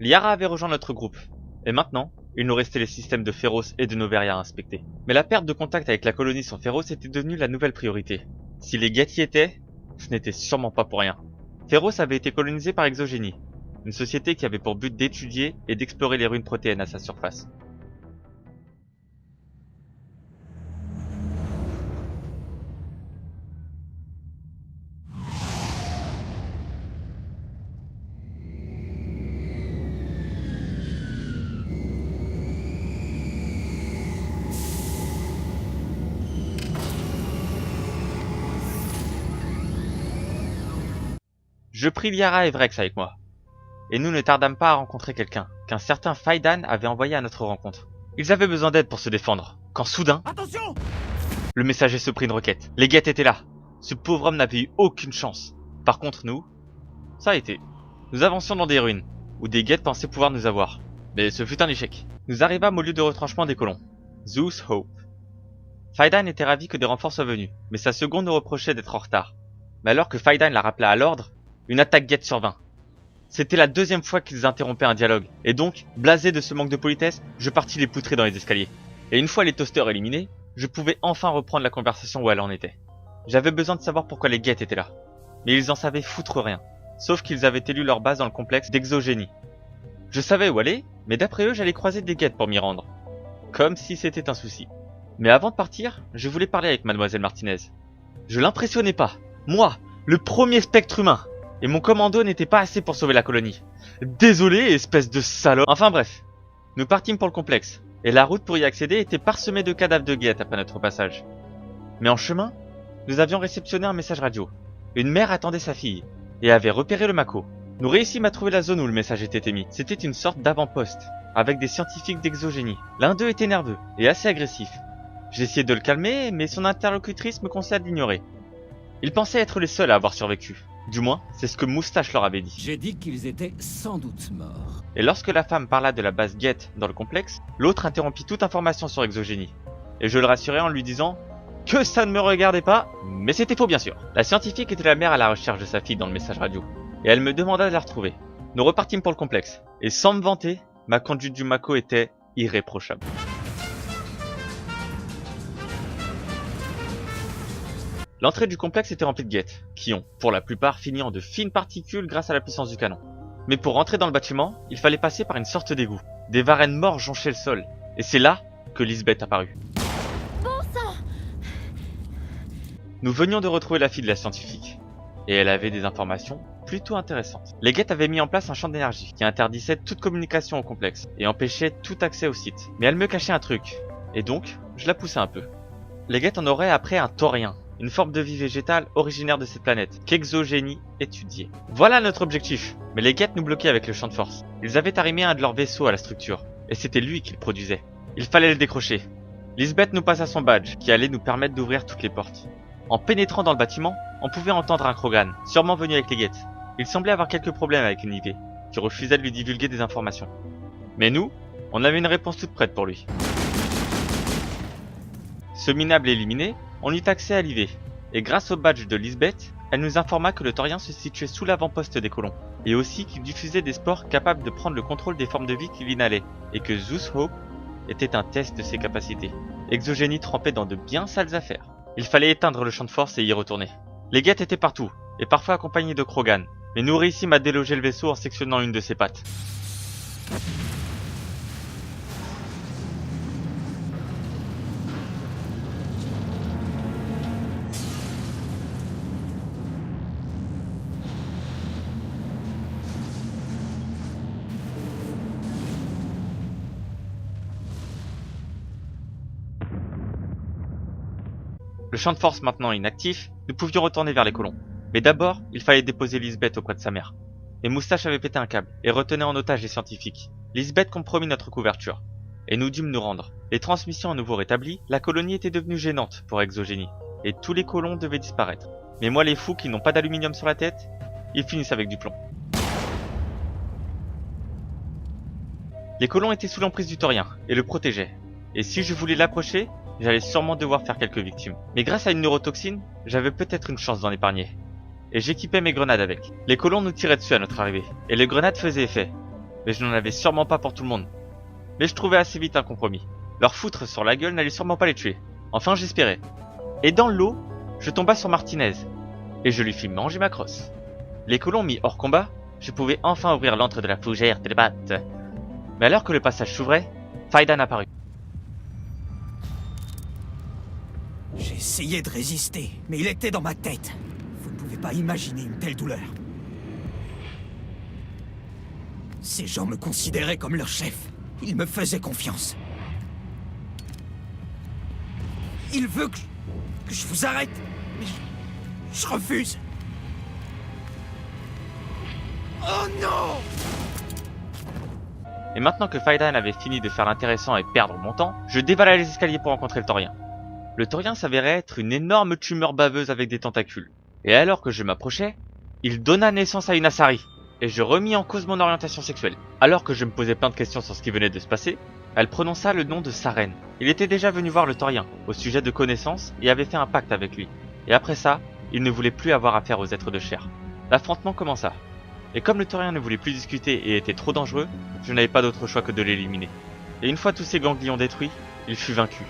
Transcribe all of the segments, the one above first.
Liara avait rejoint notre groupe, et maintenant, il nous restait les systèmes de Féroce et de Noveria à inspecter. Mais la perte de contact avec la colonie sans Féroce était devenue la nouvelle priorité. Si les Geth y étaient, ce n'était sûrement pas pour rien. Féroce avait été colonisé par Exogénie, une société qui avait pour but d'étudier et d'explorer les ruines protéennes à sa surface. Je pris Liara et Vrex avec moi, et nous ne tardâmes pas à rencontrer quelqu'un, qu'un certain Faidan avait envoyé à notre rencontre. Ils avaient besoin d'aide pour se défendre, quand soudain... Attention! Le messager se prit une requête. Les Geth étaient là. Ce pauvre homme n'avait eu aucune chance. Par contre, nous, ça a été. Nous avancions dans des ruines, où des Geth pensaient pouvoir nous avoir. Mais ce fut un échec. Nous arrivâmes au lieu de retranchement des colons. Zeus Hope. Faidan était ravi que des renforts soient venus, mais sa seconde nous reprochait d'être en retard. Mais alors que Faidan la rappela à l'ordre, une attaque Geth survint. C'était la deuxième fois qu'ils interrompaient un dialogue, et donc, blasé de ce manque de politesse, je partis les poutrer dans les escaliers. Et une fois les toasters éliminés, je pouvais enfin reprendre la conversation où elle en était. J'avais besoin de savoir pourquoi les Geth étaient là. Mais ils en savaient foutre rien, sauf qu'ils avaient élu leur base dans le complexe d'Exogénie. Je savais où aller, mais d'après eux j'allais croiser des Geth pour m'y rendre. Comme si c'était un souci. Mais avant de partir, je voulais parler avec Mademoiselle Martinez. Je l'impressionnais pas. Moi, le premier spectre humain. Et mon commando n'était pas assez pour sauver la colonie. Désolé, espèce de salope. Enfin bref. Nous partîmes pour le complexe. Et la route pour y accéder était parsemée de cadavres de Geth après notre passage. Mais en chemin, nous avions réceptionné un message radio. Une mère attendait sa fille, et avait repéré le Mako. Nous réussîmes à trouver la zone où le message était émis. C'était une sorte d'avant-poste, avec des scientifiques d'Exogénie. L'un d'eux était nerveux, et assez agressif. J'essayais de le calmer, mais son interlocutrice me conseilla de l'ignorer. Ils pensaient être les seuls à avoir survécu. Du moins, c'est ce que Moustache leur avait dit. J'ai dit qu'ils étaient sans doute morts. Et lorsque la femme parla de la base Geth dans le complexe, l'autre interrompit toute information sur Exogénie. Et je le rassurai en lui disant que ça ne me regardait pas, mais c'était faux bien sûr. La scientifique était la mère à la recherche de sa fille dans le message radio, et elle me demanda de la retrouver. Nous repartîmes pour le complexe, et sans me vanter, ma conduite du Mako était irréprochable. L'entrée du complexe était remplie de Geth, qui ont, pour la plupart, fini en de fines particules grâce à la puissance du canon. Mais pour rentrer dans le bâtiment, il fallait passer par une sorte d'égout. Des varens morts jonchaient le sol, et c'est là que Lisbeth apparut. Bon sang! Nous venions de retrouver la fille de la scientifique, et elle avait des informations plutôt intéressantes. Les Geth avaient mis en place un champ d'énergie qui interdisait toute communication au complexe, et empêchait tout accès au site. Mais elle me cachait un truc, et donc, je la poussais un peu. Les Geth en auraient après un taurien, une forme de vie végétale originaire de cette planète, qu'Exogénie étudiait. Voilà notre objectif, mais les Geth nous bloquaient avec le champ de force. Ils avaient arrimé un de leurs vaisseaux à la structure, et c'était lui qui le produisait. Il fallait le décrocher. Lisbeth nous passa son badge, qui allait nous permettre d'ouvrir toutes les portes. En pénétrant dans le bâtiment, on pouvait entendre un Krogan, sûrement venu avec les Geth. Il semblait avoir quelques problèmes avec une IV, qui refusait de lui divulguer des informations. Mais nous, on avait une réponse toute prête pour lui. Ce minable éliminé, on eut accès à l'IV, et grâce au badge de Lisbeth, elle nous informa que le Taurien se situait sous l'avant-poste des colons, et aussi qu'il diffusait des spores capables de prendre le contrôle des formes de vie qu'il inhalait, et que Zeus Hope était un test de ses capacités. Exogénie trempait dans de bien sales affaires. Il fallait éteindre le champ de force et y retourner. Les Geth étaient partout, et parfois accompagnés de Krogan, mais nous réussîmes à déloger le vaisseau en sectionnant une de ses pattes. Le champ de force maintenant inactif, nous pouvions retourner vers les colons. Mais d'abord, il fallait déposer Lisbeth auprès de sa mère. Et Moustache avait pété un câble et retenait en otage les scientifiques. Lisbeth compromit notre couverture. Et nous dûmes nous rendre. Les transmissions à nouveau rétablies, la colonie était devenue gênante pour Exogénie. Et tous les colons devaient disparaître. Mais moi les fous qui n'ont pas d'aluminium sur la tête, ils finissent avec du plomb. Les colons étaient sous l'emprise du Taurien et le protégeaient. Et si je voulais l'approcher, j'allais sûrement devoir faire quelques victimes. Mais grâce à une neurotoxine, j'avais peut-être une chance d'en épargner. Et j'équipais mes grenades avec. Les colons nous tiraient dessus à notre arrivée, et les grenades faisaient effet. mais je n'en avais sûrement pas pour tout le monde. Mais je trouvais assez vite un compromis. Leur foutre sur la gueule n'allait sûrement pas les tuer. Enfin, j'espérais. Et dans l'eau, je tomba sur Martinez, et je lui fis manger ma crosse. Les colons mis hors combat, je pouvais enfin ouvrir l'antre de la fougère télépathe. Mais alors que le passage s'ouvrait, Faidan apparut. J'ai essayé de résister, mais il était dans ma tête. Vous ne pouvez pas imaginer une telle douleur. Ces gens me considéraient comme leur chef. Ils me faisaient confiance. Il veut que je vous arrête, mais je refuse. Oh non! Et maintenant que Faidan avait fini de faire l'intéressant et perdre mon temps, je dévalai les escaliers pour rencontrer le Taurien. Le Taurien s'avérait être une énorme tumeur baveuse avec des tentacules. Et alors que je m'approchais, il donna naissance à une Asari, et je remis en cause mon orientation sexuelle. Alors que je me posais plein de questions sur ce qui venait de se passer, elle prononça le nom de Saren. Il était déjà venu voir le Taurien, au sujet de connaissances, et avait fait un pacte avec lui. Et après ça, il ne voulait plus avoir affaire aux êtres de chair. L'affrontement commença. Et comme le Taurien ne voulait plus discuter et était trop dangereux, je n'avais pas d'autre choix que de l'éliminer. Et une fois tous ses ganglions détruits, il fut vaincu,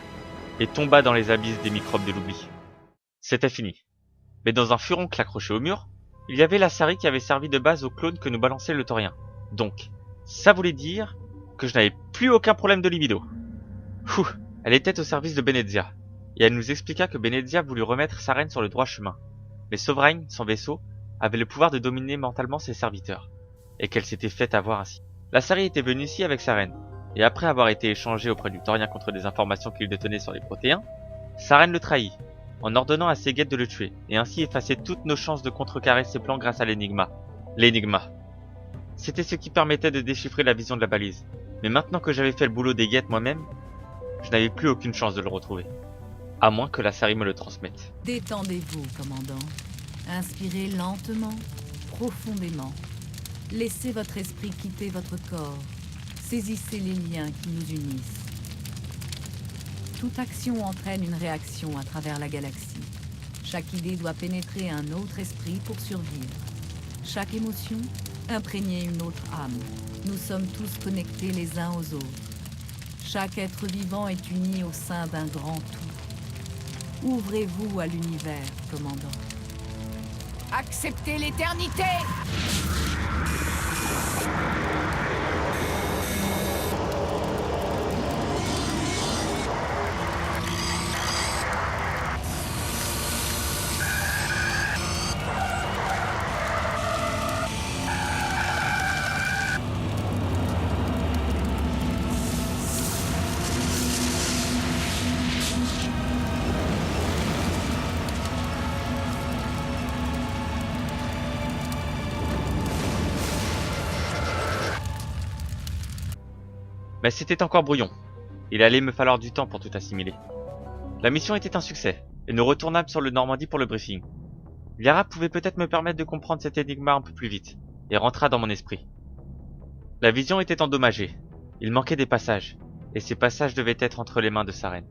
et tomba dans les abysses des microbes de l'oubli. C'était fini. Mais dans un furoncle accroché au mur, il y avait l'Asari qui avait servi de base au clone que nous balançait le Taurien. Donc, ça voulait dire que je n'avais plus aucun problème de libido. Elle était au service de Benezia, et elle nous expliqua que Benezia voulut remettre Saren sur le droit chemin. Mais Sovereign, son vaisseau, avait le pouvoir de dominer mentalement ses serviteurs, et qu'elle s'était fait avoir ainsi. L'Asari était venue ici avec Saren, et après avoir été échangé auprès du Taurien contre des informations qu'il détenait sur les Protéens, Saren le trahit, en ordonnant à ses guettes de le tuer, et ainsi effacer toutes nos chances de contrecarrer ses plans grâce à l'énigma. L'énigma. C'était ce qui permettait de déchiffrer la vision de la balise. Mais maintenant que j'avais fait le boulot des guettes moi-même, je n'avais plus aucune chance de le retrouver. À moins que l'Asari me le transmette. Détendez-vous, commandant. Inspirez lentement, profondément. Laissez votre esprit quitter votre corps. Saisissez les liens qui nous unissent. Toute action entraîne une réaction à travers la galaxie. Chaque idée doit pénétrer un autre esprit pour survivre. Chaque émotion imprégner une autre âme. Nous sommes tous connectés les uns aux autres. Chaque être vivant est uni au sein d'un grand tout. Ouvrez-vous à l'univers, commandant. Acceptez l'éternité! Mais c'était encore brouillon. Il allait me falloir du temps pour tout assimiler. La mission était un succès, et nous retournâmes sur le Normandie pour le briefing. Liara pouvait peut-être me permettre de comprendre cet énigme un peu plus vite, et rentra dans mon esprit. La vision était endommagée. Il manquait des passages, et ces passages devaient être entre les mains de Saren.